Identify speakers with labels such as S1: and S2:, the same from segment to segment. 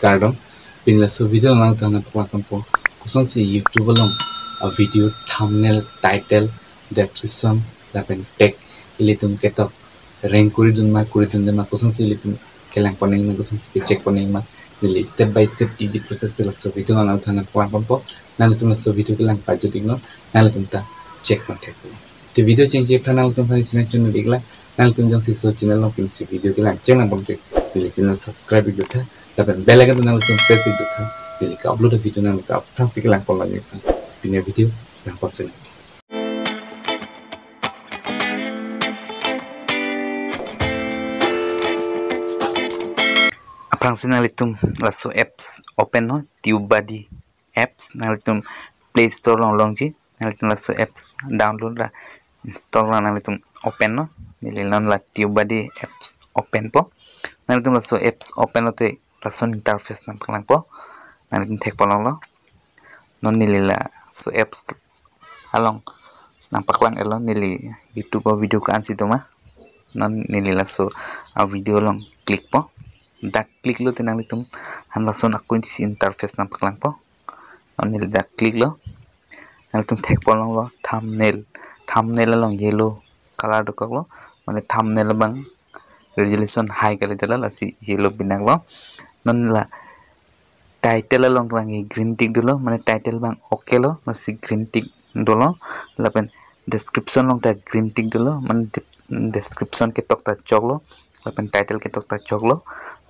S1: Kardom pinla so video lang tana paklam po kuson si YouTube long a video thumbnail title description lapen tag ilitum ketok rank kuri dun ma kuson si ilitum kelang poning ma kuson si check poning ma dili step by step easy process pela so video lang tana paklam po nalitum so video kelang pajutik no nalitum ta check contact the video change thana utum phani sina chun digla nalitum jang si so channel long pin si video kelang cheng lang pomte dili channel subscribe idutha dapat bel lagi tuh nang press itu tuh jadi ka upload video nang ka upload sih kelang pon lagi punya video yang pesen
S2: Aprang sinalitum lasso apps open no TubeBuddy apps nalitum Play Store long ji nalitum lasso apps download la install la nalitum open no nililon la TubeBuddy apps open po nalitum lasso apps open no te lason interface nam paklang po nalitum tek polong lo non nilila so apps along nam paklang elo nili YouTube video kan situ mah non nilila so a video long klik po dak klik lo tenang litum han lason akun si interface nam paklang po non nili dak klik lo nalitum tek polong lo thumbnail long yellow color dokok lo mane thumbnail bang resolution high kali dala lasi yellow binang lo non la title long rangi green tick dulu mana title bang oke lo masih green tick dulu lapen description long ta green tick dulu mana description ketok ta cok lo lapen title ketok ta cok lo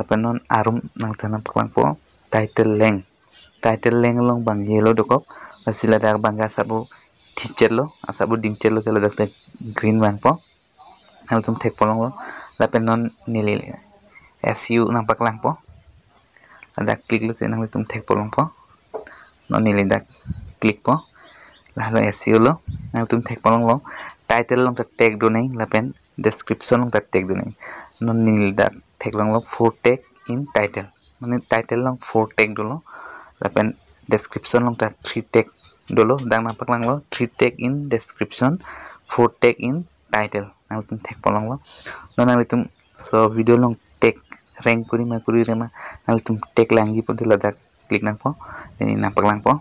S2: lapen non arum nang tanam paklang po title leng long bang yellow dokok masih lada bang asabu teacher lo asabu dingcher lo tela dakta green bang po hal tum tek polong lo lapen non nili SU nang paklang po ada klik lo tenang litum tek polong po non nili dak klik po lalu SEO lo nang litum tek polong lo title long ta tag do nai lapen description long ta tag do nai non nili dak tek long lo 4 tag in title mane title long 4 tag do lo lapen description long ta 3 tag do lo dang nang paklang lo 3 tag in description 4 tag in title nang litum tek polong lo non nang litum so video long tag rank kuri rema nal tum tek langi po dila dak klik nang po ini nang paklang po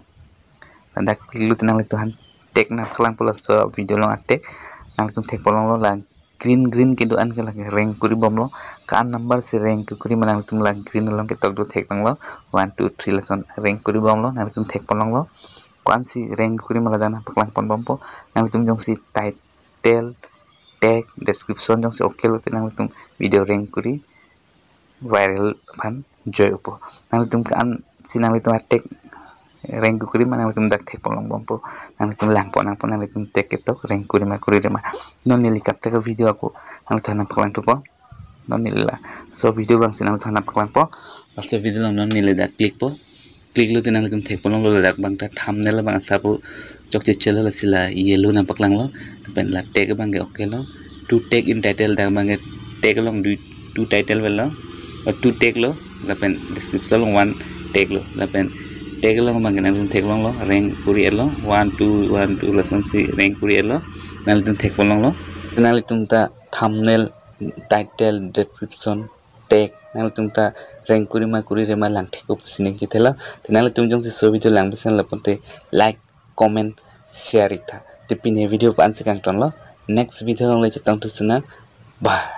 S2: dak klik lu tenang itu han tek nang paklang po so video long atek nang tum tek polong lo lang green kido an kala rank kuri bom lo kan number si rank kuri manang tum lang green long ketok do tek nang lo 1 2 3 leson rank kuri bom lo nang tum tek polong lo kan si rank kuri malada nang paklang pon bom po nang tum jong si title tag description jong si oke lo tenang tum video rank kuri viral pan joy upo nang litum kan sinang litum atek rank kuri manang litum dak tek polong bompo nang litum lang po nang litum tek ketok rank kuri rema non nili kapte ka video aku nang litum nang paklang po non nila so video bang sinang litum nang paklang po so video long non nili dak klik lu tinang litum tek polong lo dak bang ta thumbnail bang sapu chok chelo la sila yellow nang paklang lo pen la tag bang ge oke lo to tag in title dak bang ge tag long du title velo और 2 tag lo lapen description lo 1 tag lo lapen tag lo mangenal tag lo rank kuri elo 1 2 lasan si rank kuri elo nal tum tag polong lo nal tum ta thumbnail title description tag nal tum ta rank kuri rema lang thek ko sining ki thela nal tum jong si so video lang besan laponte like comment share ita tipine video pan sekang ton lo next video lo le chetang tu sena bye